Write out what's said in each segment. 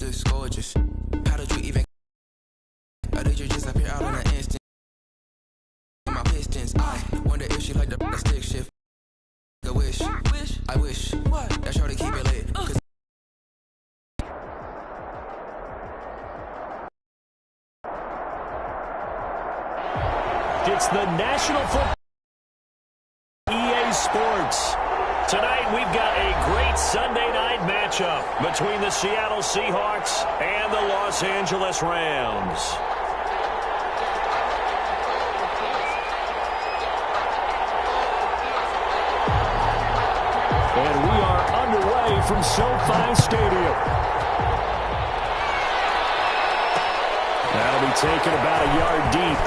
this gorgeous. How did you even? Or did you just appear out in an instant? My pistons. I wonder if she like the stick shift. I wish. I wish. What? That's how to keep it lit. It's the National Football EA Sports. Tonight we've got a great Sunday night matchup between the Seattle Seahawks and the Los Angeles Rams. And we are underway from SoFi Stadium. That'll be taken about a yard deep.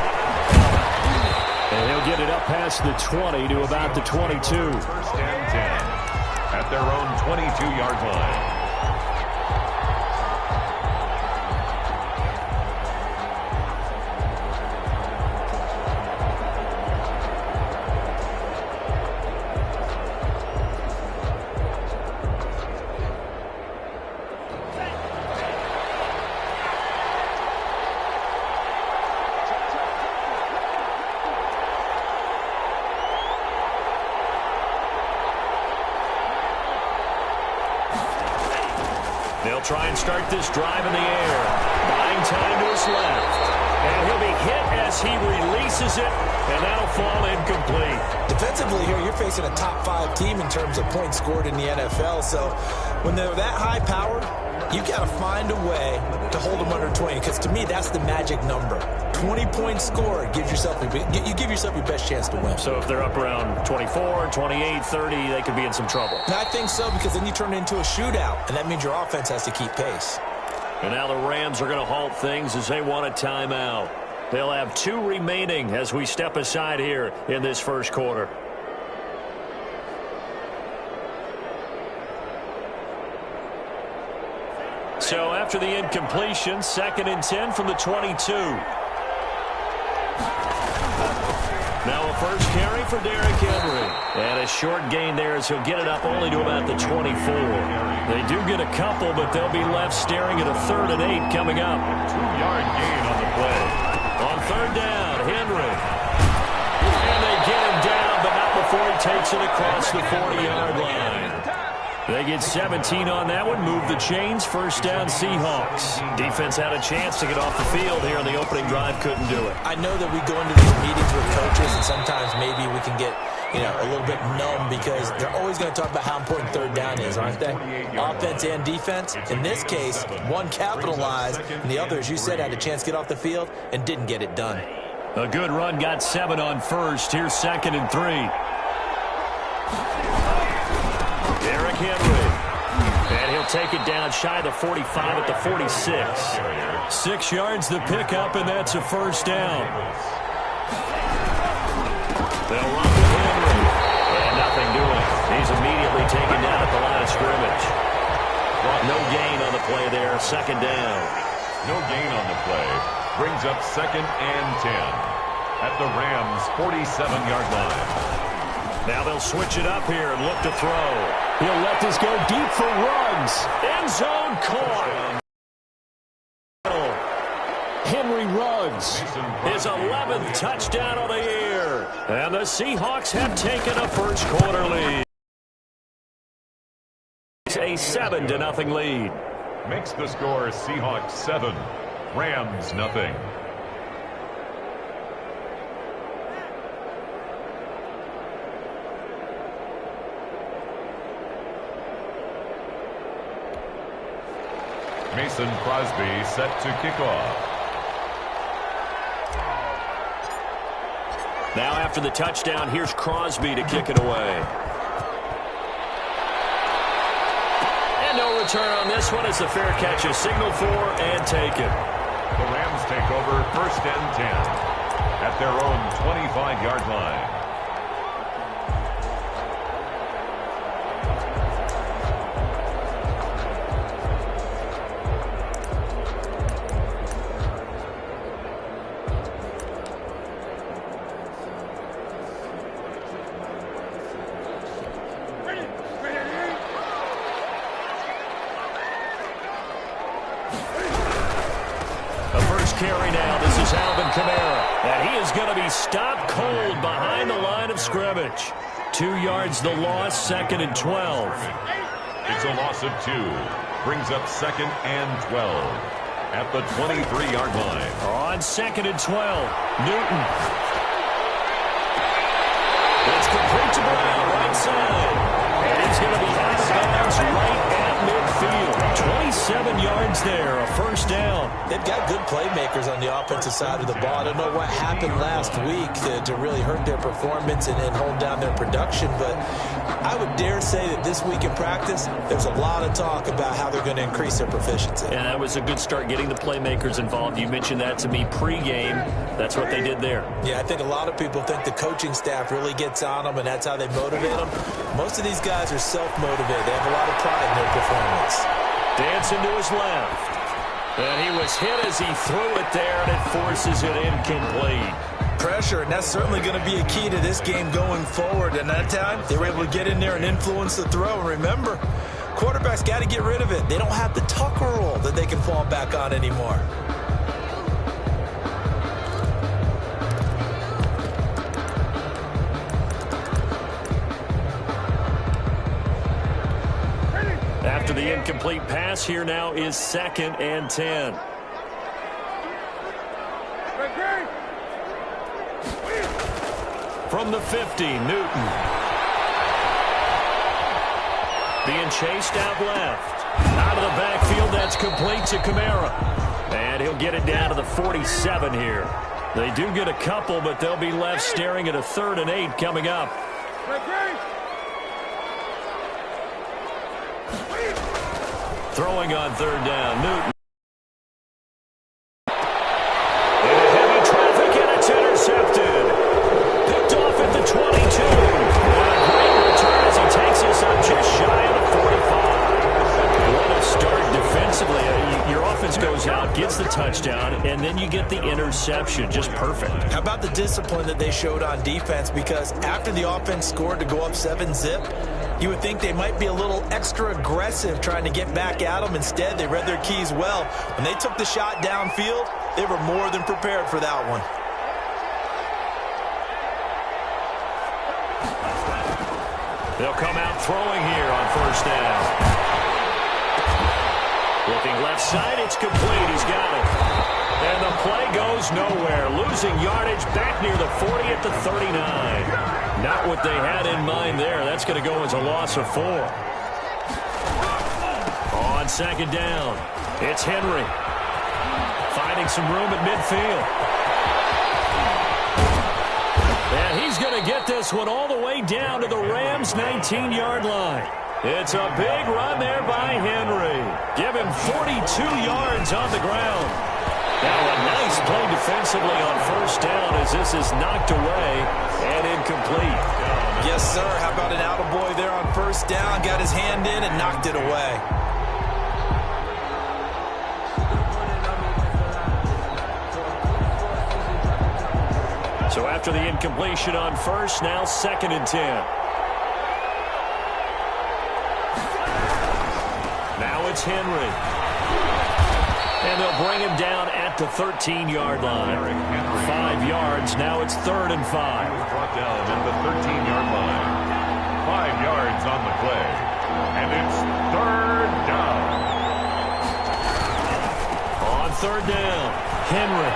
And he'll get it up past the 20 to about the 22. First and 10 at their own 22-yard line. They'll try and start this drive in the air. Buying time to his left. And he'll be hit as he releases it, and that'll fall incomplete. Defensively here, you're facing a top-5 team in terms of points scored in the NFL. So when they're that high-powered, you've got to find a way to hold them under 20. Because to me, that's the magic number. 20 points scored gives yourself you give yourself your best chance to win. So if they're up around 24, 28, 30, they could be in some trouble. And I think so, because then you turn it into a shootout, and that means your offense has to keep pace. And now the Rams are going to halt things as they want a timeout. They'll have 2 remaining as we step aside here in this first quarter. So after the incompletion, 2nd and 10 from the 22. Now a first carry for Derrick Henry. And a short gain there as he'll get it up only to about the 24. They do get a couple, but they'll be left staring at a 3rd and 8 coming up. 2-yard gain on the play. On 3rd down, Henry. And they get him down, but not before he takes it across the 40-yard line. They get 17 on that one, move the chains, first down Seahawks. Defense had a chance to get off the field here on the opening drive, couldn't do it. I know that we go into these meetings with coaches, and sometimes maybe we can get, a little bit numb because they're always going to talk about how important 3rd down is, aren't they? Offense and defense. In this case, one capitalized, and the other, as you said, had a chance to get off the field and didn't get it done. A good run, got 7 on first. Here's 2nd and 3. Derrick Henry. And he'll take it down shy of the 45 at the 46. 6 yards the pickup, and that's a first down. They'll run with Henry. And nothing doing. He's immediately taken down at the line of scrimmage. No gain on the play there. 2nd down. No gain on the play. Brings up 2nd and 10 at the Rams' 47-yard line. Now they'll switch it up here and look to throw. He'll let this go deep for Ruggs. End zone caught. Henry Ruggs, his 11th touchdown of the year. And the Seahawks have taken a first quarter lead. It's a 7-0 lead. Makes the score Seahawks 7, Rams nothing. Mason Crosby set to kick off. Now after the touchdown, here's Crosby to kick it away. And no return on this one as the fair catch is signaled for and taken. The Rams take over 1st and 10 at their own 25-yard line. The first carry now. This is Alvin Kamara. And he is going to be stopped cold behind the line of scrimmage. 2 yards the loss, 2nd and 12. It's a loss of 2. Brings up 2nd and 12 at the 23-yard line. On 2nd and 12, Newton. It's complete to Brown, right side. And he's going to be out of bounds right at midfield. 27 yards there, a first down. They've got good playmakers on the offensive side of the ball. I don't know what happened last week to really hurt their performance and hold down their production, but I would dare say that this week in practice, there's a lot of talk about how they're going to increase their proficiency. And that was a good start getting the playmakers involved. You mentioned that to me pregame. That's what they did there. Yeah, I think a lot of people think the coaching staff really gets on them, and that's how they motivate them. Most of these guys are self-motivated. They have a lot of pride in their performance. Dancing to his left. And he was hit as he threw it there, and it forces it incomplete. Pressure, and that's certainly going to be a key to this game going forward. And that time, they were able to get in there and influence the throw. And remember, quarterbacks got to get rid of it. They don't have the Tucker rule that they can fall back on anymore. After the incomplete pass, here now is 2nd and 10. From the 50, Newton. Being chased out left. Out of the backfield, that's complete to Kamara. And he'll get it down to the 47 here. They do get a couple, but they'll be left staring at a 3rd and 8 coming up. Throwing on 3rd down, Newton. Into heavy traffic, and it's intercepted. Picked off at the 22. And a great return as he takes us up just shy of the 45. What a start defensively. Your offense goes out, gets the touchdown, and then you get the interception. Just perfect. How about the discipline that they showed on defense? Because after the offense scored to go up 7-zip, you would think they might be a little extra aggressive trying to get back at them. Instead, they read their keys well. When they took the shot downfield, they were more than prepared for that one. They'll come out throwing here on 1st down. Looking left side, it's complete. He's got it. And the play goes nowhere. Losing yardage back near the 40 at the 39. Not what they had in mind there. That's going to go as a loss of 4. On 2nd down, it's Henry. Finding some room at midfield. And he's going to get this one all the way down to the Rams' 19-yard line. It's a big run there by Henry. Give him 42 yards on the ground. Now a nice play defensively on 1st down as this is knocked away and incomplete. Yes, sir. How about an attaboy there on 1st down? Got his hand in and knocked it away. So after the incompletion on 1st, now 2nd and 10. Now it's Henry. And they'll bring him down at the 13-yard line. 5 yards. Now it's 3rd and 5. Brought down at the 13-yard line. 5 yards on the play. And it's 3rd down. On 3rd down, Henry.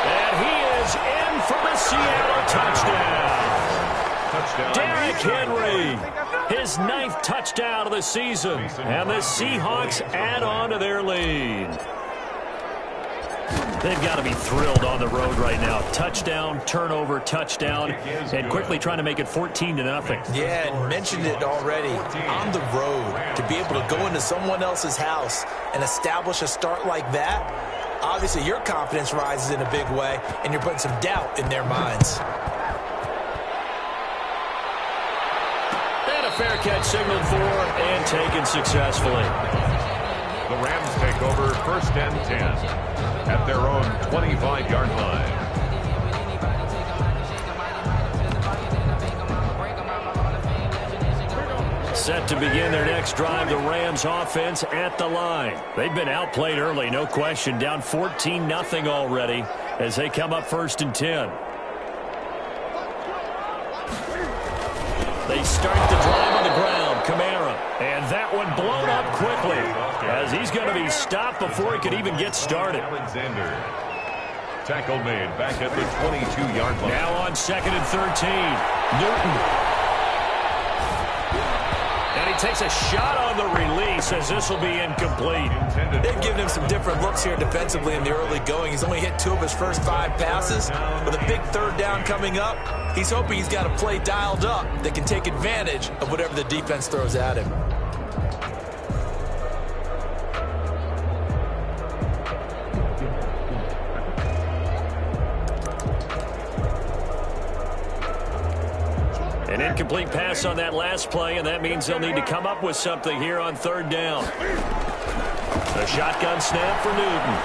And he is in for the Seattle touchdown. Derrick Henry, his 9th touchdown of the season. And the Seahawks add on to their lead. They've got to be thrilled on the road right now. Touchdown, turnover, touchdown, and quickly trying to make it 14-0. Yeah, and mentioned it already. On the road, to be able to go into someone else's house and establish a start like that, obviously your confidence rises in a big way, and you're putting some doubt in their minds. And a fair catch signaled for and taken successfully. The Rams take over 1st and 10 at their own 25-yard line. Set to begin their next drive, the Rams offense at the line. They've been outplayed early, no question. Down 14-0 already as they come up 1st and 10. They start the drive on the ground. Kamara. And that one blown up quickly as he's going to be stopped before he could even get started. Alexander. Tackle made back at the 22-yard line. Now on 2nd and 13. Newton. And he takes a shot on the release as this will be incomplete. They've given him some different looks here defensively in the early going. He's only hit 2 of his first 5 passes. With a big 3rd down coming up, he's hoping he's got a play dialed up that can take advantage of whatever the defense throws at him. An incomplete pass on that last play, and that means they'll need to come up with something here on 3rd down. The shotgun snap for Newton.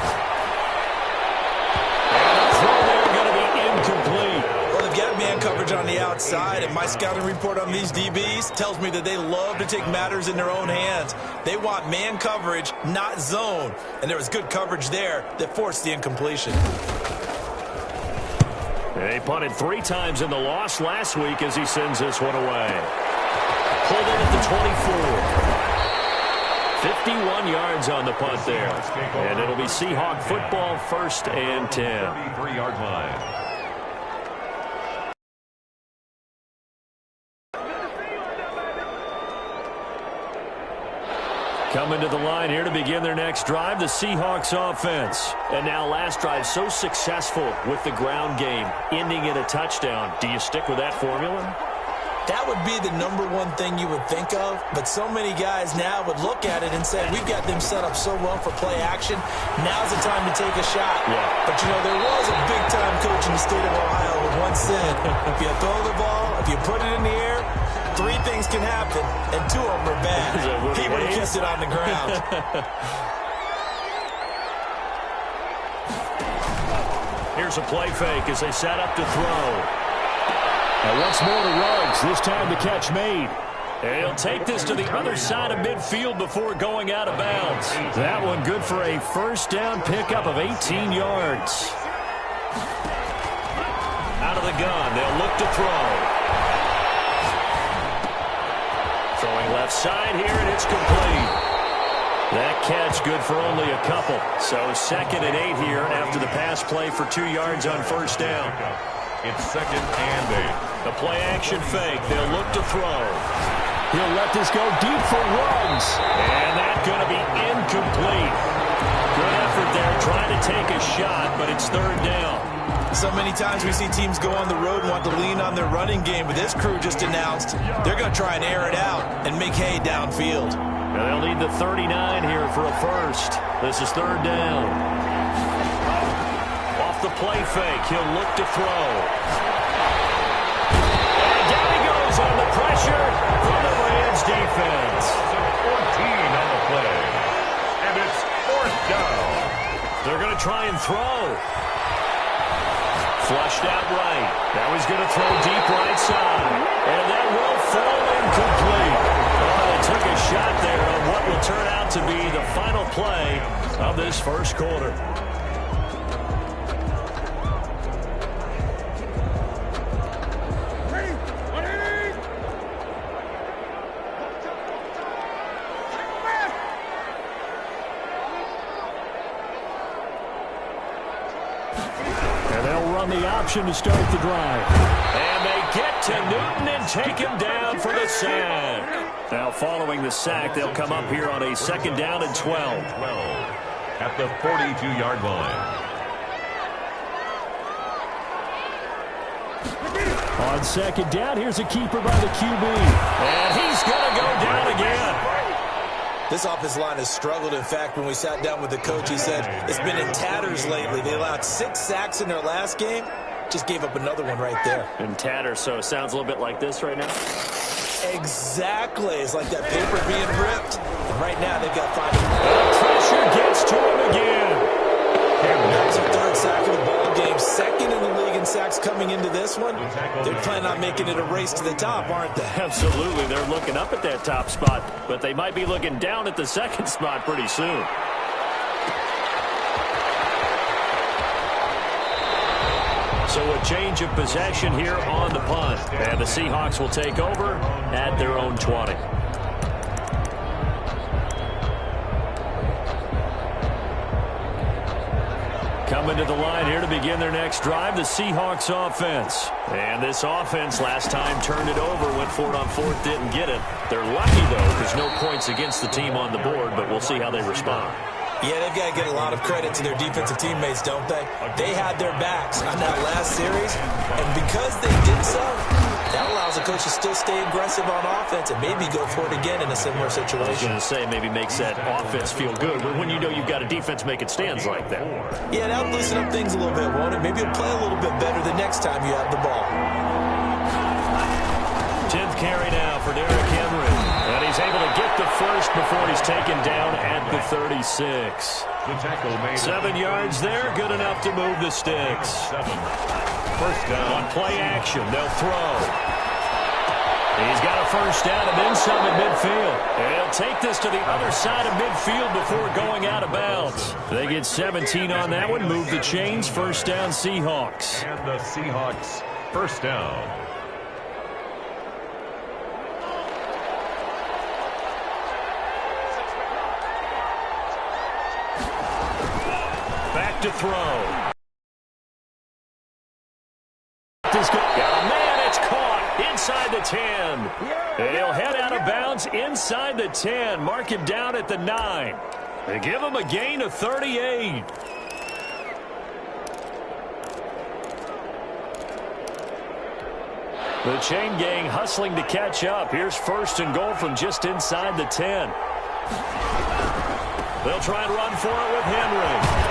And the throw there going to be incomplete. Well, they've got man coverage on the outside, and my scouting report on these DBs tells me that they love to take matters in their own hands. They want man coverage, not zone. And there was good coverage there that forced the incompletion. They punted 3 times in the loss last week as he sends this one away. Pulled in at the 24. 51 yards on the punt there. And it'll be Seahawk football 1st and 10. 33-yard line. Coming to the line here to begin their next drive, the Seahawks offense. And now last drive so successful with the ground game, ending in a touchdown. Do you stick with that formula? That would be the #1 thing you would think of, but so many guys now would look at it and say, we've got them set up so well for play action, now's the time to take a shot. Yeah. But, you know, there was a big-time coach in the state of Ohio who once said, if you throw the ball, if you put it in the air, 3 things can happen, and 2 of them are bad. He would have kept it on the ground. Here's a play fake as they set up to throw. And once more to Ruggs, this time the catch made. And he'll take this to the other side of midfield before going out of bounds. That one good for a 1st down pickup of 18 yards. Out of the gun, they'll look to throw. Throwing left side here, and it's complete. That catch good for only a couple. So 2nd and 8 here after the pass play for 2 yards on 1st down. It's 2nd and 8. The play action fake. They'll look to throw. He'll let this go deep for Ruggs. And that's going to be incomplete. Good effort there trying to take a shot, but it's 3rd down. So many times we see teams go on the road and want to lean on their running game, but this crew just announced they're going to try and air it out and make hay downfield. Now they'll need the 39 here for a 1st. This is 3rd down. Off the play fake, he'll look to throw. And down he goes on the pressure from the Rams defense. 14 on the play. And it's 4th down. They're going to try and throw. Flushed out right. Now he's going to throw deep right side. And that will fall incomplete. Oh, they took a shot there on what will turn out to be the final play of this 1st quarter. The option to start the drive. And they get to Newton and take him down for the sack. Now following the sack, they'll come up here on a 2nd down and 12. At the 42-yard line. On 2nd down, here's a keeper by the QB. And he's going to go down again. This offensive line has struggled. In fact, when we sat down with the coach, he said it's been in tatters lately. They allowed 6 sacks in their last game. Just gave up another one right there. In tatters, so it sounds a little bit like this right now? Exactly. It's like that paper being ripped. And right now, they've got 5. Pressure gets to him again. That's a 3rd sack of the ball game. 2nd in the league in sacks coming into this one, they're planning on making it a race to the top, aren't they? Absolutely. They're looking up at that top spot, but they might be looking down at the second spot pretty soon. So a change of possession here on the punt. And the Seahawks will take over at their own 20. Coming to the line here to begin their next drive, the Seahawks offense. And this offense last time turned it over, went for it on fourth, didn't get it. They're lucky, though, there's no points against the team on the board, but we'll see how they respond. Yeah, they've got to get a lot of credit to their defensive teammates, don't they? They had their backs on that last series, and because they did so, that allows the coach to still stay aggressive on offense and maybe go for it again in a similar situation. I was going to say, maybe makes that offense feel good, but when you know you've got a defense making stands like that. Yeah, that'll loosen up things a little bit, won't it? Maybe it'll play a little bit better the next time you have the ball. 10th carry now for Derrick Henry. And he's able to get the first before he's taken down at the 36. The tackle made 7 yards there, good enough to move the sticks. 7. First down. On play action, they'll throw. He's got a first down and then some at midfield. And he'll take this to the other side of midfield before going out of bounds. They get 17 on that one, move the chains, first down Seahawks. And the Seahawks first down. Back to throw. Got a man, it's caught inside the 10. And he'll head out of bounds inside the 10. Mark him down at the 9. They give him a gain of 38. The chain gang hustling to catch up. Here's first and goal from just inside the 10. They'll try and run for it with Henry.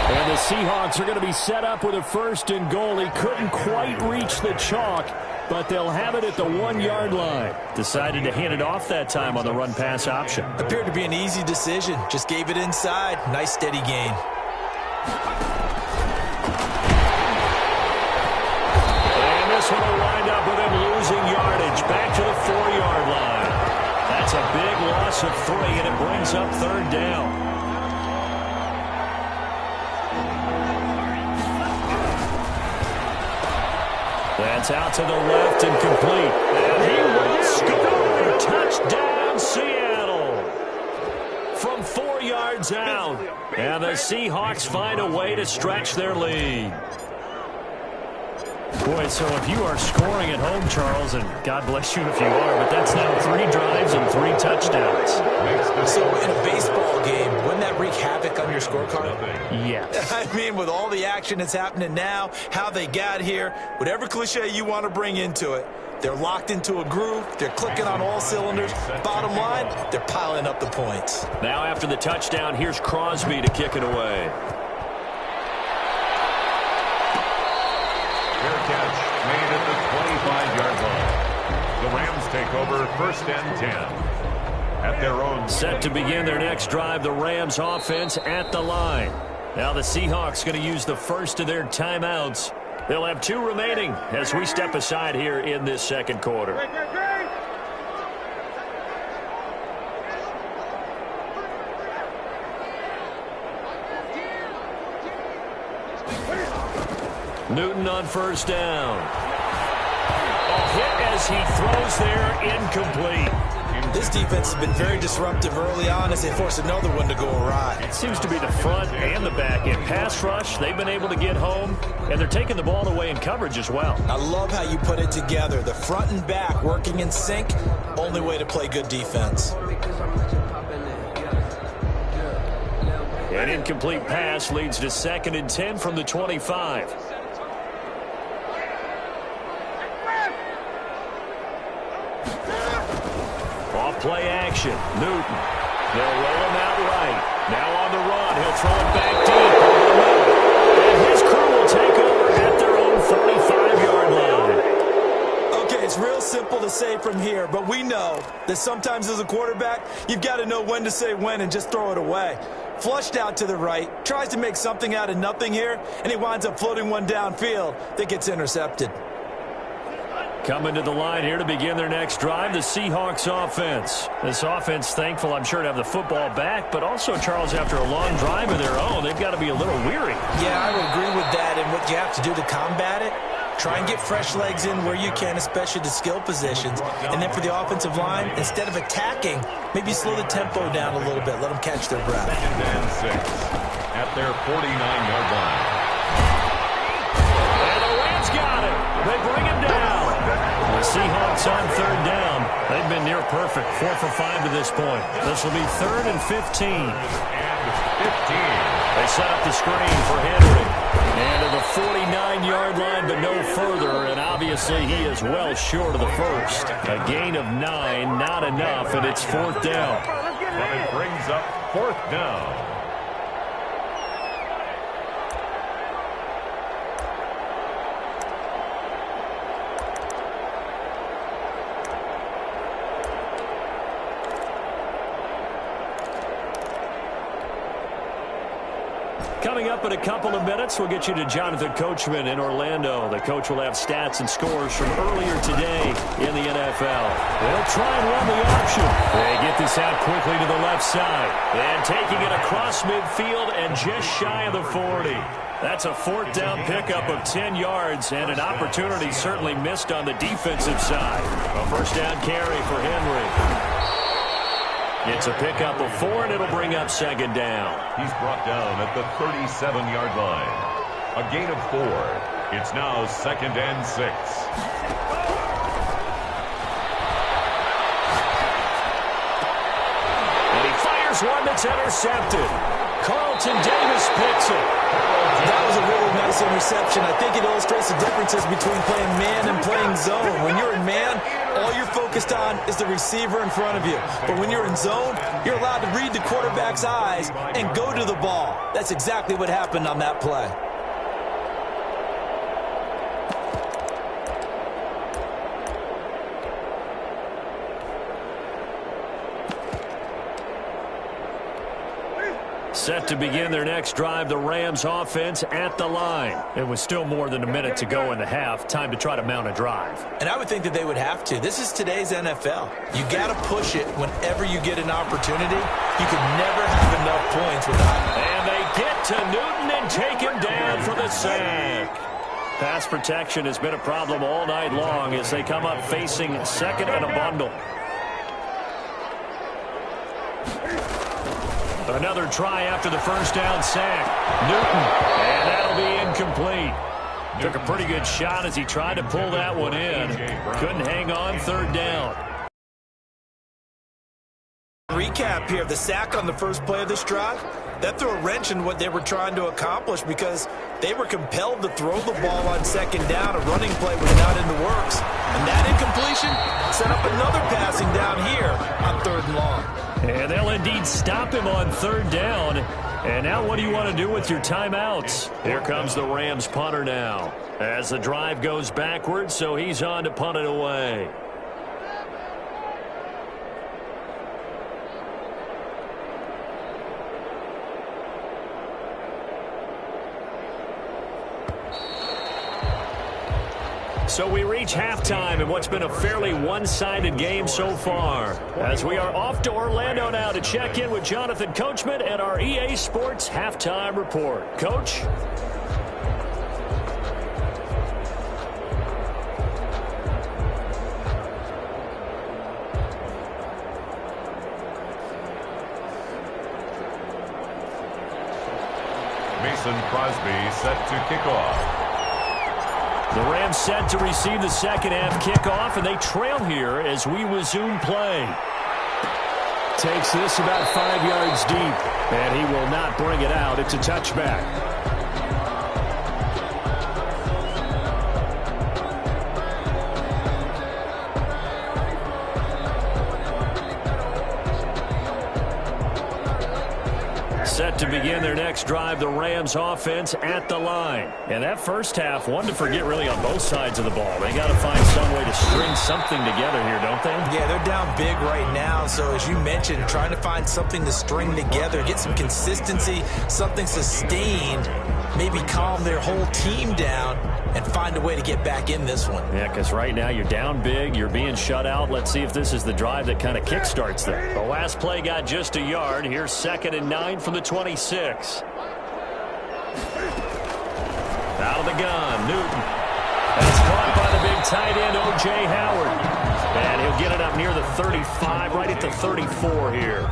And the Seahawks are going to be set up with a first and goal. He couldn't quite reach the chalk, but they'll have it at the 1-yard line. Decided to hand it off that time on the run-pass option. Appeared to be an easy decision. Just gave it inside. Nice steady gain. And this one will wind up with him losing yardage. Back to the 4-yard line. That's a big loss of 3, and it brings up third down. That's out to the left and complete. And he will score. Touchdown, Seattle. From 4 yards out. And the Seahawks find a way to stretch their lead. Boy, so if you are scoring at home, Charles, and God bless you if you are, but that's now 3 drives and 3 touchdowns. So in a baseball game, wouldn't that wreak havoc on your scorecard? Yes. I mean, with all the action that's happening now, how they got here, whatever cliche you want to bring into it, they're locked into a groove, they're clicking on all cylinders. Bottom line, they're piling up the points. Now after the touchdown, here's Crosby to kick it away. Fair catch made at the 25-yard line. The Rams take over first and 10 at their own. Set to begin their next drive, the Rams offense at the line. Now the Seahawks going to use the first of their timeouts. They'll have 2 remaining as we step aside here in this second quarter. Newton on first down. A hit as he throws there, incomplete. This defense has been very disruptive early on as they force another one to go awry. It seems to be the front and the back end. Pass rush, they've been able to get home, and they're taking the ball away in coverage as well. I love how you put it together. The front and back working in sync, only way to play good defense. An incomplete pass leads to 2nd and 10 from the 25. Off play action. Newton. They'll roll him out right. Now on the run. He'll throw it back deep over the middle. And his crew will take over at their own 45-yard line. Okay, it's real simple to say from here, but we know that sometimes as a quarterback, you've got to know when to say when and just throw it away. Flushed out to the right, tries to make something out of nothing here, and he winds up floating one downfield that gets intercepted. Coming to the line here to begin their next drive, the Seahawks offense. This offense, thankful, I'm sure, to have the football back, but also, Charles, after a long drive of their own, they've got to be a little weary. Yeah, I would agree with that, and what you have to do to combat it, try and get fresh legs in where you can, especially the skill positions. And then for the offensive line, instead of attacking, maybe slow the tempo down a little bit, let them catch their breath. 2nd and 6 at their 49-yard line. And the Rams got it. They bring him down. The Seahawks on 3rd down. They've been near perfect, 4 for 5 to this point. This will be 3rd and 15. And 15. They set up the screen for Henry. And to the 49-yard line, but no further. And obviously, he is well short of the first. A gain of 9, not enough, and it's 4th down. But it brings up 4th down. Coming up in a couple of minutes, we'll get you to Jonathan Coachman in Orlando. The coach will have stats and scores from earlier today in the NFL. They'll try and run the option. They get this out quickly to the left side. And taking it across midfield and just shy of the 40. That's a 4th down pickup of 10 yards and an opportunity certainly missed on the defensive side. A 1st down carry for Henry. It's a pickup of 4, and it'll bring up 2nd down. He's brought down at the 37-yard line. A gain of 4. It's now 2nd and 6. And he fires one that's intercepted. Carlton Davis picks it. That was a really nice interception. I think it illustrates the differences between playing man and playing zone. When you're in man, all you're focused on is the receiver in front of you. But when you're in zone, you're allowed to read the quarterback's eyes and go to the ball. That's exactly what happened on that play. Set to begin their next drive, the Rams offense at the line. It was still more than a minute to go in the half. Time to try to mount a drive. And I would think that they would have to. This is today's NFL. You got to push it whenever you get an opportunity. You can never have enough points without. And they get to Newton and take him down for the sack. Pass protection has been a problem all night long as they come up facing 2nd and a bundle. Another try after the 1st down sack. Newton, and that'll be incomplete. Took a pretty good shot as he tried to pull that one in. Couldn't hang on, 3rd down. Recap here, the sack on the first play of this drive, that threw a wrench in what they were trying to accomplish because they were compelled to throw the ball on 2nd down. A running play was not in the works. And that incompletion set up another passing down here on 3rd and long. And they'll indeed stop him on 3rd down. And now what do you want to do with your timeouts? Here comes the Rams punter now as the drive goes backwards, so he's on to punt it away. So we reach halftime in what's been a fairly one-sided game so far. As we are off to Orlando now to check in with Jonathan Coachman and our EA Sports Halftime Report. Coach? Mason Crosby set to kick off. The Rams set to receive the 2nd half kickoff, and they trail here as we resume play. Takes this about 5 yards deep, and he will not bring it out. It's a touchback. Set to begin their next drive, the Rams offense at the line. And that first half, one to forget really on both sides of the ball. They got to find some way to string something together here, don't they? Yeah, they're down big right now. So as you mentioned, trying to find something to string together, get some consistency, something sustained, maybe calm their whole team down. and find a way to get back in this one. Yeah, because right now you're down big, you're being shut out. Let's see if this is the drive that kind of kickstarts them. The last play got just a yard. Here's 2nd and 9 from the 26. Out of the gun, Newton. That's caught by the big tight end, O.J. Howard. And he'll get it up near the 35, right at the 34 here.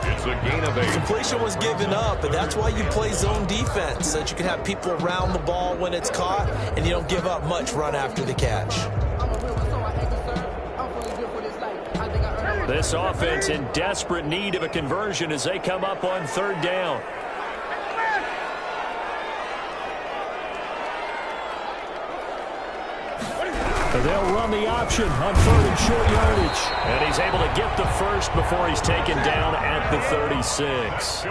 It's a gain of 8. Completion was given up, and that's why you play zone defense, so that you can have people around the ball when it's caught, and you don't give up much run after the catch. This offense in desperate need of a conversion as they come up on 3rd down. They'll run the option on 3rd and short yardage. And he's able to get the first before he's taken down at the 36.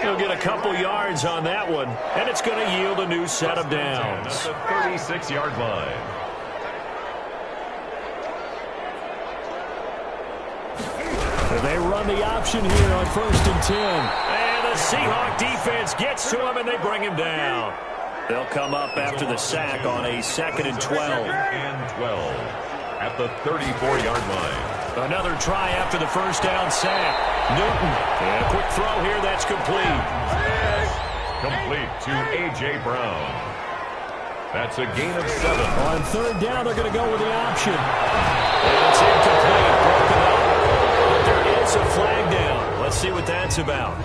He'll get a couple yards on that one, and it's going to yield a new set of downs. At the 36-yard line. They run the option here on 1st and 10. And the Seahawk defense gets to him, and they bring him down. They'll come up after the sack on a 2nd and 12. 2nd and 12 at the 34-yard line. Another try after the first down sack. Newton, and a quick throw here, that's complete. Complete to A.J. Brown. That's a gain of 7. On 3rd down, they're going to go with the option. And it's incomplete, broken up. But there is a flag down. Let's see what that's about.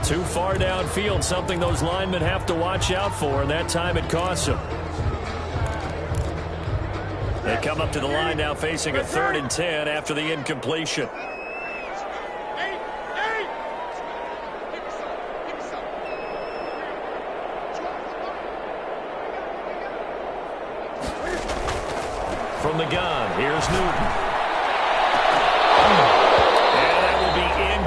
Too far downfield, something those linemen have to watch out for, and that time it costs them. They come up to the line now facing a 3rd and 10 after the incompletion. From the gun, here's Newton.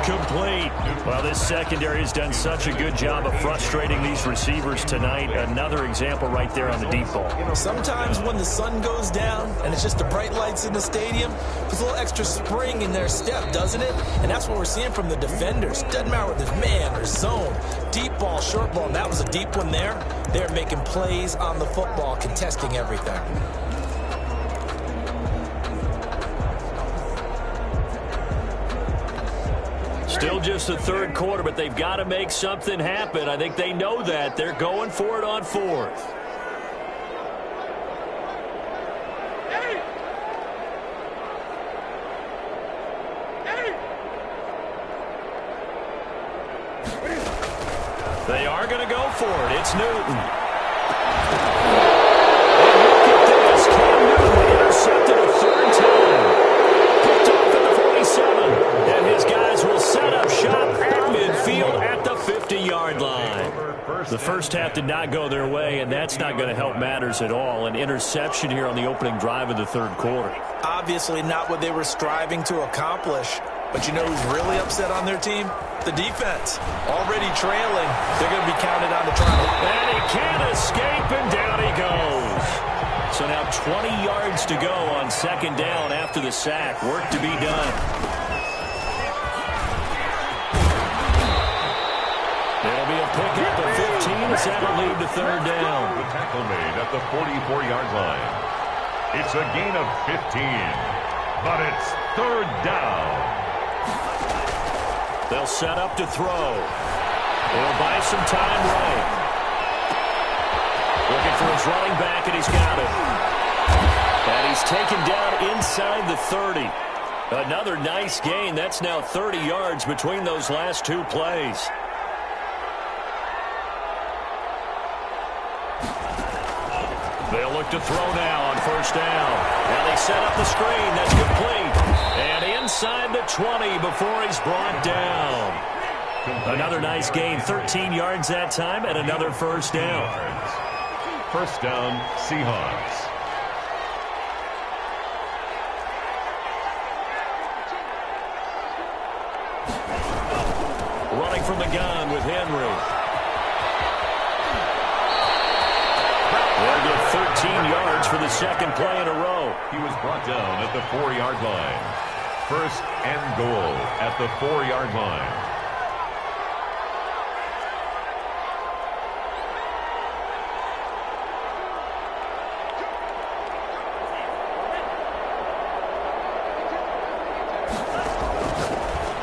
Complete. Well, this secondary has done such a good job of frustrating these receivers tonight. Another example right there on the deep ball. Sometimes when the sun goes down and it's just the bright lights in the stadium, there's a little extra spring in their step, doesn't it? And that's what we're seeing from the defenders. Doesn't matter whether it's man or zone. Deep ball, short ball, and that was a deep one there. They're making plays on the football, contesting everything. Still just the 3rd quarter, but they've got to make something happen. I think they know that. They're going for it on 4th. They are going to go for it. It's Newton. And look at this. Cam Newton intercepted a 3rd time. Picked off at the 47. And his guys will set up shop at midfield at the 50-yard line. The first half did not go their way, and that's not going to help matters at all. An interception here on the opening drive of the 3rd quarter. Obviously not what they were striving to accomplish. But you know who's really upset on their team? The defense. Already trailing. They're going to be counted on to try. And he can't escape, and down he goes. So now 20 yards to go on 2nd down after the sack. Work to be done. It'll be a pickup of 15 as that'll lead to 3rd down. The tackle made at the 44-yard line. It's a gain of 15, but it's 3rd down. They'll set up to throw. They'll buy some time right. Looking for his running back, and he's got it. And he's taken down inside the 30. Another nice gain. That's now 30 yards between those last 2 plays. They'll look to throw now on 1st down. Now they set up the screen. That's complete. And inside the 20 before he's brought down. Another nice gain. 13 yards that time and another 1st down. 1st down, Seahawks. Running from the gun with Henry. They'll get 13 yards for the 2nd play in a row. He was brought down at the 4-yard line. 1st and goal at the 4-yard line.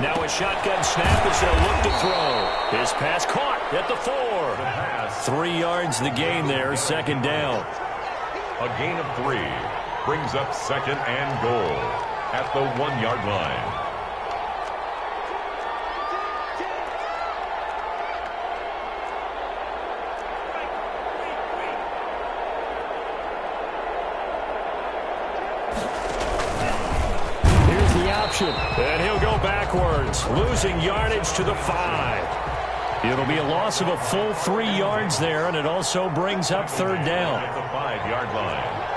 Now a shotgun snap as they'll look to throw. His pass caught at the 4. 3 yards the gain there, second down. A gain of 3 brings up second and goal at the 1-yard line. Here's the option, and he'll go backwards, losing yardage to the 5. It'll be a loss of a full 3 yards there, and it also brings up third down. At the 5-yard line.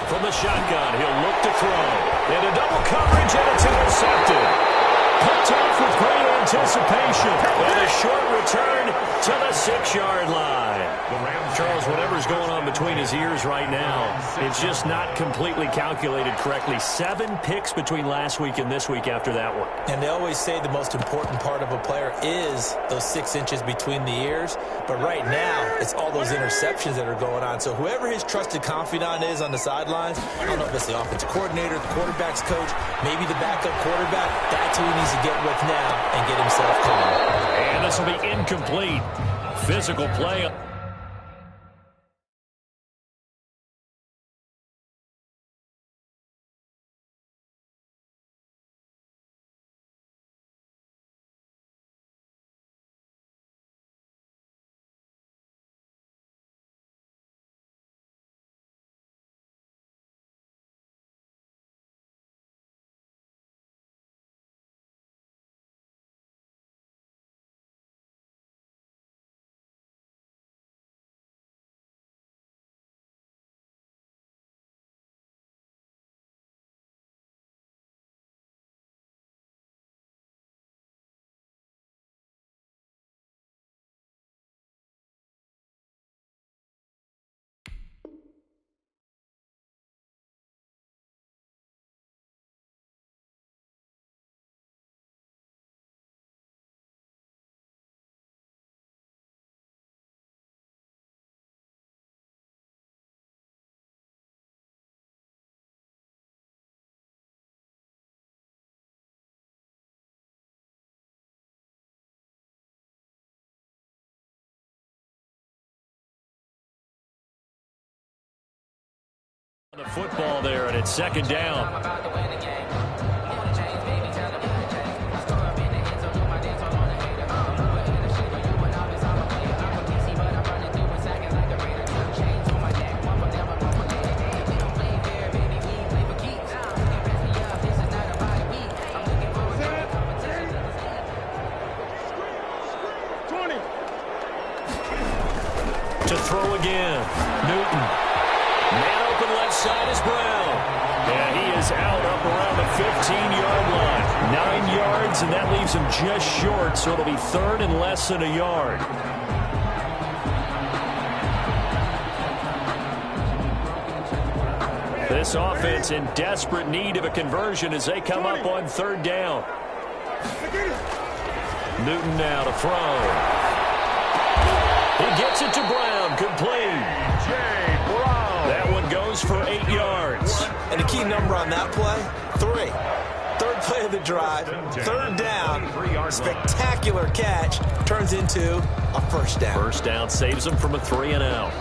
From the shotgun, he'll look to throw. And a double coverage, and it's intercepted. Picked off with great anticipation. And a short return to the 6-yard line. Charles, whatever's going on between his ears right now, it's just not completely calculated correctly. 7 picks between last week and this week after that one. And they always say the most important part of a player is those 6 inches between the ears. But right now, it's all those interceptions that are going on. So whoever his trusted confidant is on the sidelines, I don't know if it's the offensive coordinator, the quarterback's coach, maybe the backup quarterback, that's who he needs to get with now and get himself calm. And this will be incomplete. Physical play. The football there, and it's second down. To throw again, Newton. Man open left side is Brown. And he is out up around the 15-yard line. 9 yards, and that leaves him just short, so it'll be third and less than a yard. This offense in desperate need of a conversion as they come up on third down. Newton now to throw. He gets it to Brown, complete. That one goes for 8 yards. And the key number on that play, 3. Third play of the drive, third down, spectacular catch, turns into a first down. First down saves them from a 3-and-out.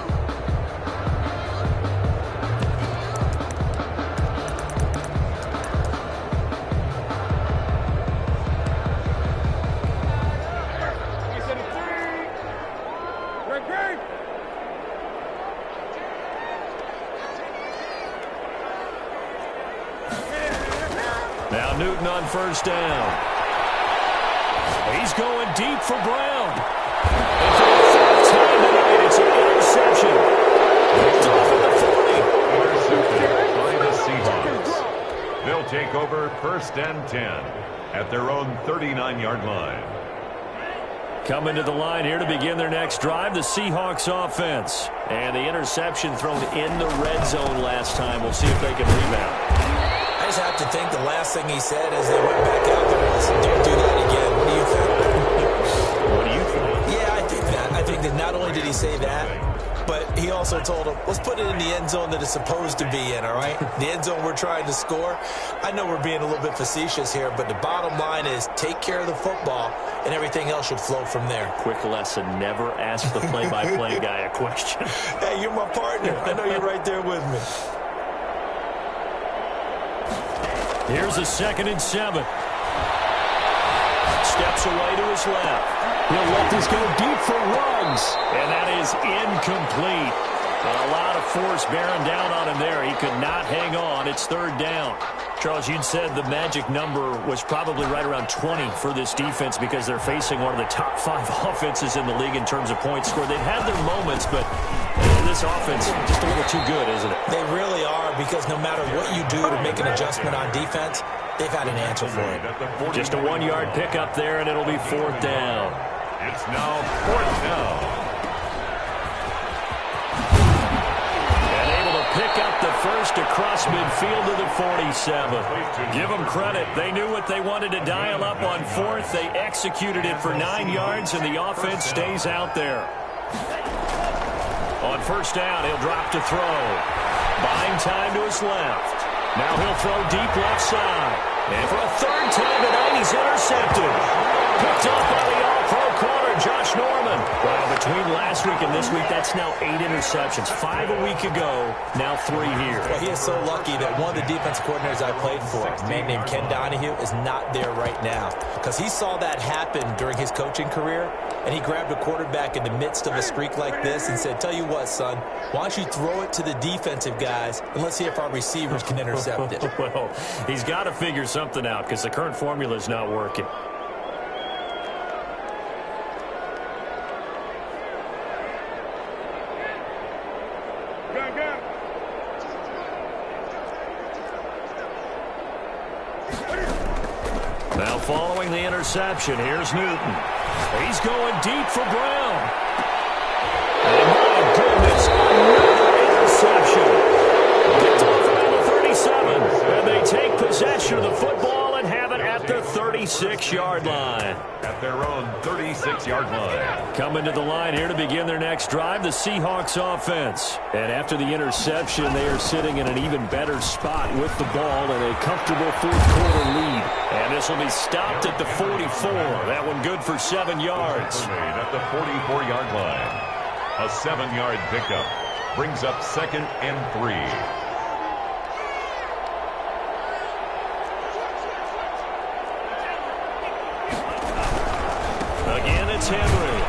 Now Newton on first down. He's going deep for Brown. And for the third time tonight, it's an interception. Picked off at the 40. Intercepted by the Seahawks. They'll take over first and 10 at their own 39-yard line. Coming to the line here to begin their next drive, the Seahawks offense. And the interception thrown in the red zone last time. We'll see if they can rebound. I just have to think the last thing he said as they went back out there was, don't do that again. What do you think? What do you think? Yeah, I think that. I think that not only did he say that, but he also told him, let's put it in the end zone that it's supposed to be in, all right? The end zone we're trying to score. I know we're being a little bit facetious here, but the bottom line is take care of the football, and everything else should flow from there. Quick lesson, never ask the play-by-play guy a question. Hey, you're my partner. I know you're right there with me. Here's a 2nd and 7. Steps away to his left. He'll let this go deep for Ruggs. And that is incomplete. A lot of force bearing down on him there. He could not hang on. It's 3rd down. Charles, you'd said the magic number was probably right around 20 for this defense because they're facing one of the top 5 offenses in the league in terms of points scored. They've had their moments, but this offense just a little too good, isn't it? They really are, because no matter what you do to make an adjustment on defense, they've had an answer for it. Just a 1-yard pickup there, and it'll be 4th down. It's now 4th down. And able to pick up the first across midfield to the 47. Give them credit. They knew what they wanted to dial up on 4th. They executed it for 9 yards, and the offense stays out there. On 1st down, he'll drop to throw. Buying time to his left. Now he'll throw deep left side. And for a 3rd time tonight, he's intercepted. Picked off by the all-pro corner, Josh Norman. Well, between last week and this week, that's now 8 interceptions. 5 a week ago, now 3 here. Well, he is so lucky that one of the defense coordinators I played for, a man named Ken Donahue, is not there right now. Because he saw that happen during his coaching career, and he grabbed a quarterback in the midst of a streak like this and said, tell you what, son, why don't you throw it to the defensive guys, and let's see if our receivers can intercept it. Well, he's got to figure something out because the current formula is not working. Now following the interception, here's Newton. He's going deep for Brown. And my goodness, another interception. Picked off around the 37. And they take possession of the football and have it at the 36-yard line. At their own 36-yard line. Coming to the line here to begin their next drive, the Seahawks offense. And after the interception, they are sitting in an even better spot with the ball and a comfortable 4th-quarter lead. And this will be stopped at the 44. That one good for 7 yards. At the 44-yard line. A 7-yard pickup brings up 2nd and 3. Again, it's Henry.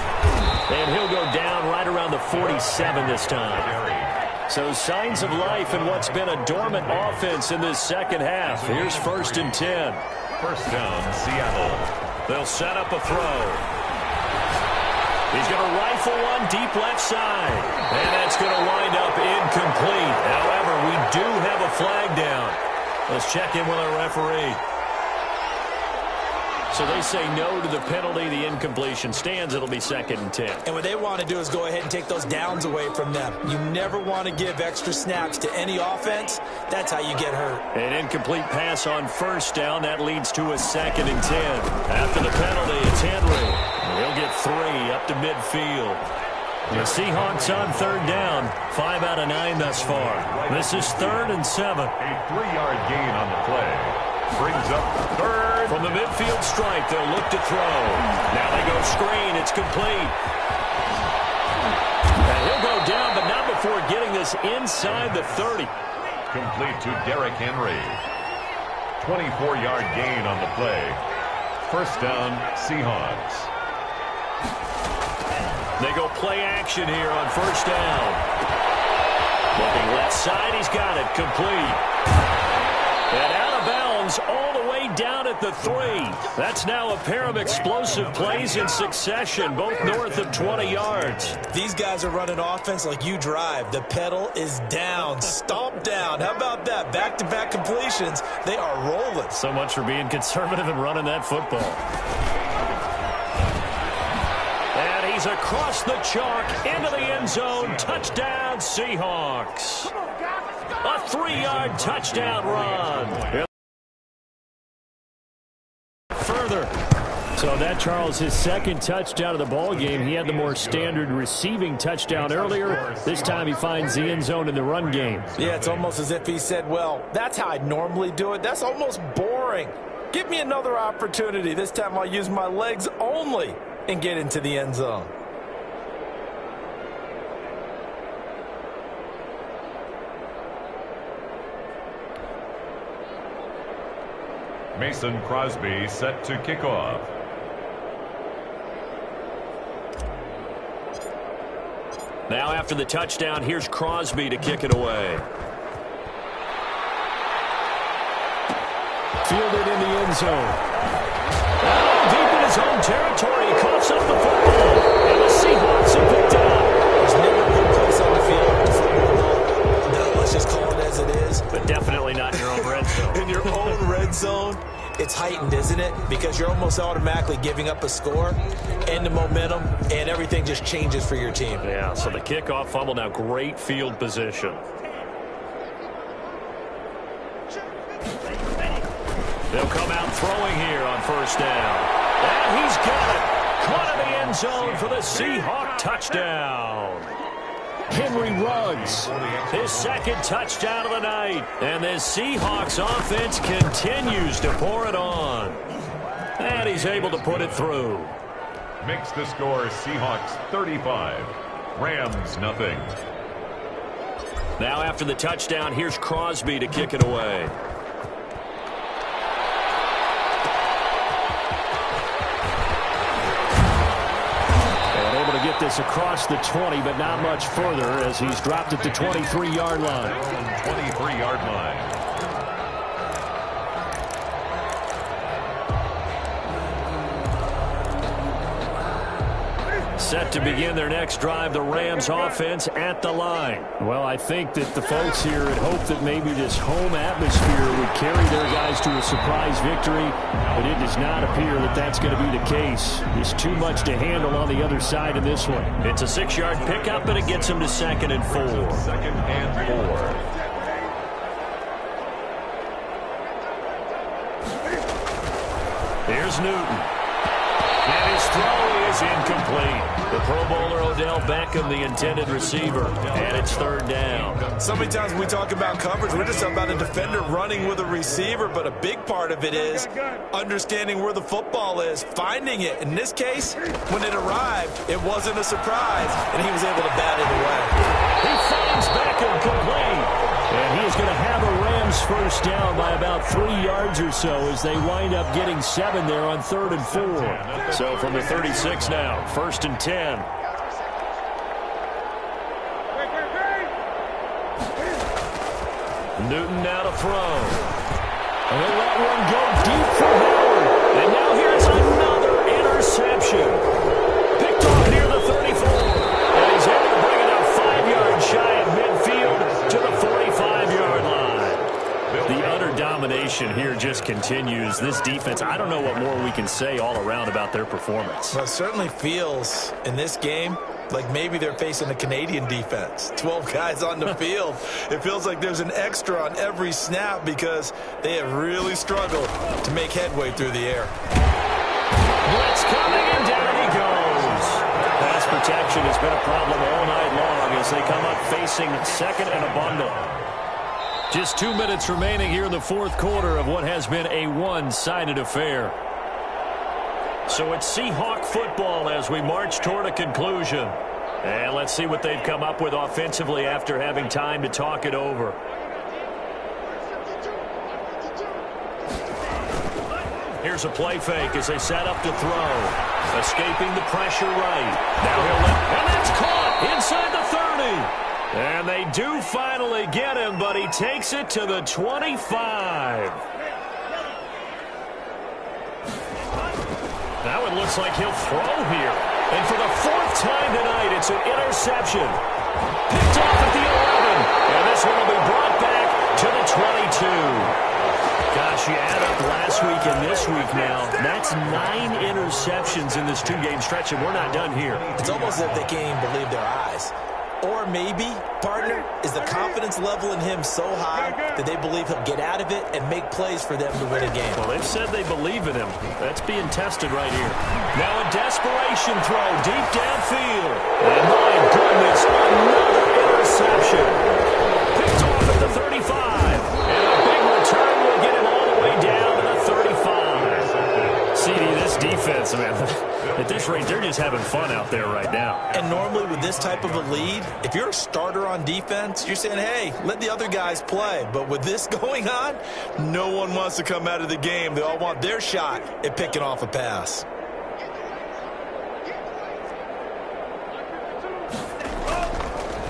And he'll go down right around the 47 this time. So signs of life in what's been a dormant offense in this second half. Here's 1st and 10. 1st down, Seattle. They'll set up a throw. He's going to rifle one deep left side. And that's going to wind up incomplete. However, we do have a flag down. Let's check in with our referee. So they say no to the penalty. The incompletion stands. It'll be 2nd and 10. And what they want to do is go ahead and take those downs away from them. You never want to give extra snaps to any offense. That's how you get hurt. An incomplete pass on 1st down. That leads to a 2nd and 10. After the penalty, it's Henry. He'll get 3 up to midfield. The Seahawks on 3rd down. 5 out of 9 thus far. This is 3rd and 7. A 3-yard gain on the play. Brings up 3rd. From the midfield stripe, they'll look to throw. Now they go screen. It's complete. And he'll go down, but not before getting this inside the 30. Complete to Derrick Henry. 24-yard gain on the play. 1st down, Seahawks. They go play action here on 1st down. Looking left side, he's got it. Complete. And out of bounds all the way down at the 3. That's now a pair of explosive plays in succession, both north of 20 yards. These guys are running offense like you drive. The pedal is down, stomp down. How about that? Back-to-back completions. They are rolling. So much for being conservative and running that football. is across the chalk into the end zone. Touchdown, Seahawks. A 3-yard touchdown run. Further. So that, Charles, his second touchdown of the ball game. He had the more standard receiving touchdown earlier. This time he finds the end zone in the run game. Yeah, it's almost as if he said, well, that's how I normally do it. That's almost boring. Give me another opportunity. This time I'll use my legs only and get into the end zone. Mason Crosby set to kick off. Now after the touchdown, here's Crosby to kick it away. Fielded in the end zone. Deep in his own territory, he coughs up the football. And the Seahawks have picked it up. There's never a good place on the field. No, let's just call it as it is. But definitely not in your own red zone. In your own red zone, it's heightened, isn't it? Because you're almost automatically giving up a score and the momentum, and everything just changes for your team. Yeah, so the kickoff fumble, now great field position. They'll come out throwing here on first down. And he's got it. Caught in the end zone for the Seahawk touchdown. Henry Ruggs, his second touchdown of the night. And this Seahawks offense continues to pour it on. And he's able to put it through. Makes the score Seahawks 35, Rams nothing. Now after the touchdown, here's Crosby to kick it away. Get this across the 20, but not much further as he's dropped at the 23-yard line. 23-yard line. Set to begin their next drive, the Rams offense at the line. Well, I think that the folks here had hoped that maybe this home atmosphere would carry their guys to a surprise victory, but it does not appear that that's going to be the case. There's too much to handle on the other side in this one. It's a 6-yard pickup, and it gets them to 2nd and 4. 2nd and 4. Here's Newton. And his throw is incomplete. The Pro Bowler Odell Beckham, the intended receiver, and it's 3rd down. So many times when we talk about coverage, we're just talking about a defender running with a receiver, but a big part of it is understanding where the football is, finding it. In this case, when it arrived, it wasn't a surprise, and he was able to bat it away. He finds Beckham complete. And he is going to have a Rams first down by about 3 yards or so as they wind up getting 7 there on 3rd and 4. So from the 36 now, 1st and 10. Newton now to throw. And they let one go deep for Howard. And now here's another interception. Picked off near the 34. And he's able to bring it up 5 yards shy of midfield to the 45-yard line. The utter domination here just continues. This defense, I don't know what more we can say all around about their performance. Well, it certainly feels in this game like maybe they're facing a Canadian defense. 12 guys on the field. It feels like there's an extra on every snap because they have really struggled to make headway through the air. Blitz coming, and down he goes. Pass protection has been a problem all night long as they come up facing 2nd and a bundle. Just 2 minutes remaining here in the 4th quarter of what has been a one-sided affair. So it's Seahawk football as we march toward a conclusion. And let's see what they've come up with offensively after having time to talk it over. Here's a play fake as they set up to throw. Escaping the pressure right. Now he'll let, and that's caught inside the 30. And they do finally get him, but he takes it to the 25. Now it looks like he'll throw here. And for the 4th time tonight, it's an interception. Picked off at the 11. And this one will be brought back to the 22. Gosh, you add up last week and this this week now. That's 9 interceptions in this 2-game stretch, and we're not done here. It's almost as if they can't even believe their eyes. Or maybe, partner, is the confidence level in him so high that they believe he'll get out of it and make plays for them to win a game. Well, they've said they believe in him. That's being tested right here. Now a desperation throw deep downfield. And my goodness, another interception. Picked off at the 35. And a big return will get him all the way down to the 35. CD, this defense, man, at this rate, they're just having fun out there right now. And normally with this type of a lead, if you're a starter on defense, you're saying, hey, let the other guys play. But with this going on, no one wants to come out of the game. They all want their shot at picking off a pass.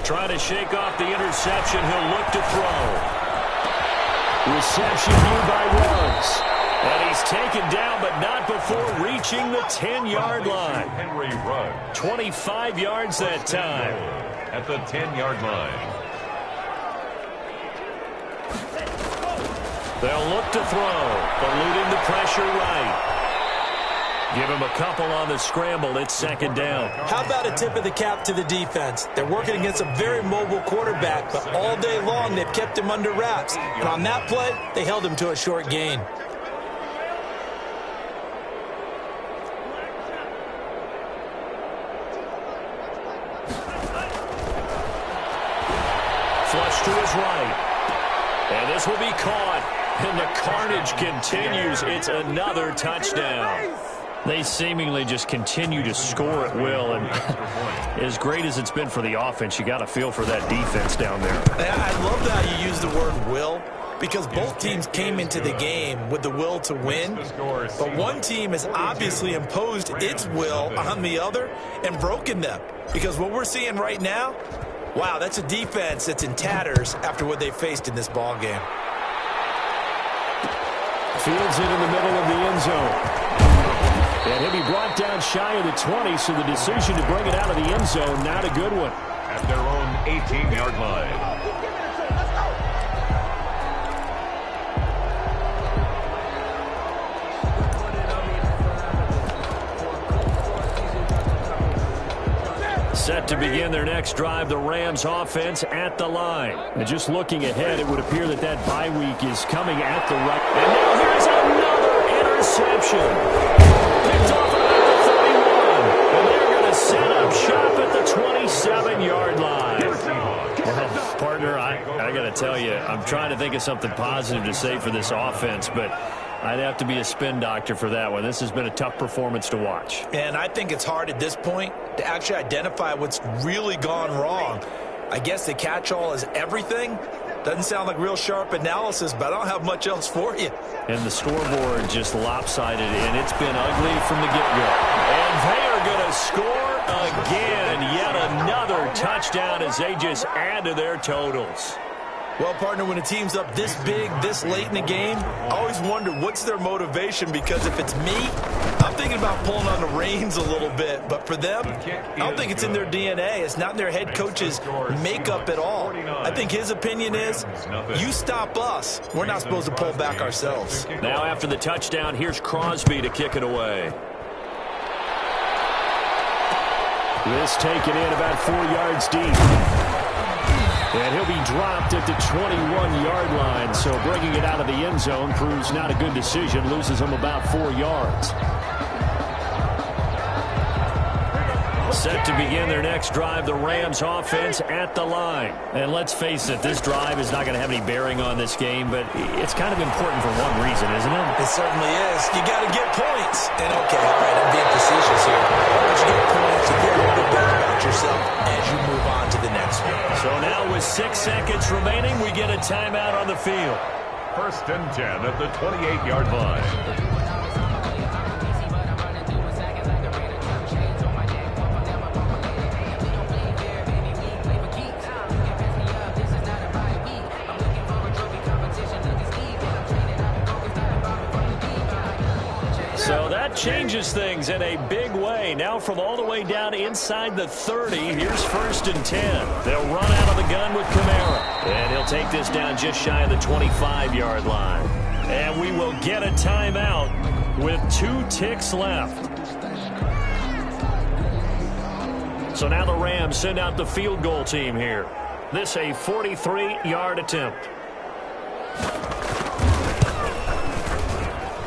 Trying to shake off the interception. He'll look to throw. Reception here by Ruggs. And he's taken down, but not before reaching the 10-yard line. Henry Ruggs. 25 yards that time. At the 10-yard line. They'll look to throw, eluding the pressure right. Give him a couple on the scramble. It's second down. How about a tip of the cap to the defense? They're working against a very mobile quarterback, but all day long they've kept him under wraps. And on that play, they held him to a short gain. Flush to his right. And this will be caught. And the carnage continues. It's another touchdown. They seemingly just continue to score at will. And as great as it's been for the offense, you got to feel for that defense down there. I love how you use the word will, because both teams came into the game with the will to win. But one team has obviously imposed its will on the other and broken them. Because what we're seeing right now, wow, that's a defense that's in tatters after what they faced in this ball game. Fields it in the middle of the end zone. And he'll be brought down shy of the 20, so the decision to bring it out of the end zone, not a good one. At their own 18-yard line. Set to begin their next drive, the Rams offense at the line. And just looking ahead, it would appear that that bye week is coming at the right. And now here's another interception. Picked off about the 31. And they're going to set up shop at the 27-yard line. Well, partner, I got to tell you, I'm trying to think of something positive to say for this offense, but I'd have to be a spin doctor for that one. This has been a tough performance to watch. And I think it's hard at this point to actually identify what's really gone wrong. I guess the catch-all is everything. Doesn't sound like real sharp analysis, but I don't have much else for you. And the scoreboard just lopsided, and it's been ugly from the get-go. And they are going to score again. Yet another touchdown as they just add to their totals. Well, partner, when a team's up this big, this late in the game, I always wonder what's their motivation, because if it's me, I'm thinking about pulling on the reins a little bit. But for them, I don't think it's in their DNA. It's not in their head coach's makeup at all. I think his opinion is, you stop us, we're not supposed to pull back ourselves. Now after the touchdown, here's Crosby to kick it away. This taken in about 4 yards deep. And he'll be dropped at the 21-yard line. So bringing it out of the end zone proves not a good decision. Loses him about 4 yards. Set to begin their next drive, the Rams offense at the line. And let's face it, this drive is not going to have any bearing on this game, but it's kind of important for one reason, isn't it? It certainly is. You got to get points. And okay, all right, I'm being facetious here. But you get points, you feel a little bit better about yourself as you move on to the next one. So now with 6 seconds remaining, we get a timeout on the field. 1st and 10 at the 28-yard line. So that changes things in a big way. Now from all the way down inside the 30, here's 1st and 10. They'll run out of the gun with Kamara. And he'll take this down just shy of the 25-yard line. And we will get a timeout with 2 ticks left. So now the Rams send out the field goal team here. This a 43-yard attempt.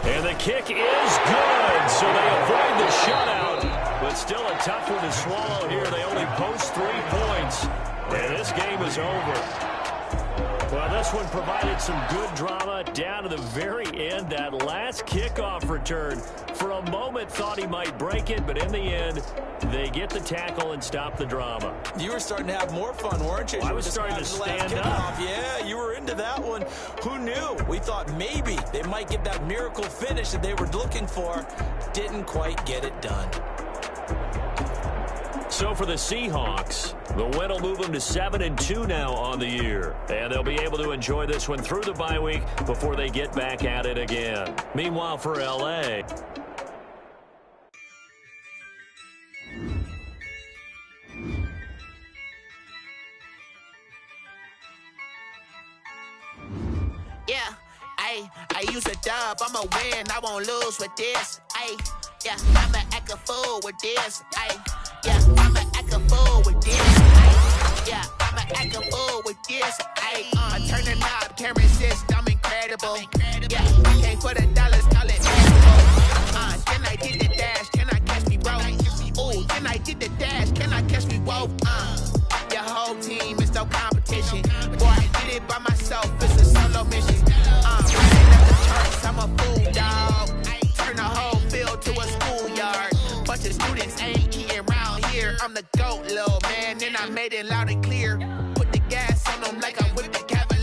And the kick is good, so they avoid the shutout. But still a tough one to swallow here. They only post 3 points, and this game is over. Well, this one provided some good drama down to the very end. That last kickoff return, for a moment thought he might break it, but in the end, they get the tackle and stop the drama. You were starting to have more fun, weren't you? I was starting to stand up. Yeah, you were into that one. Who knew? We thought maybe they might get that miracle finish that they were looking for. Didn't quite get it done. So for the Seahawks, the win will move them to 7-2 now on the year. And they'll be able to enjoy this one through the bye week before they get back at it again. Meanwhile, for L.A., yeah, I use a dub, I'ma win, I won't lose with this. Yeah, I'ma act a fool with this. Yeah, I'ma act a fool with this. Yeah, I'ma act a fool with this. I turn the knob, camera assist, I'm incredible. Yeah, came for the dollars, call it incredible. Then I did the dash, can I catch me, bro? Ooh, then I did the dash, can I catch me, whoa? Your whole team is no competition. Boy, I did it by myself, it's a solo mission. Running up the charts, I'm a fool, dog. Turn the whole field to a schoolyard. Bunch of students ain't eating round here. I'm the GOAT, little man, and I made it loud and clear.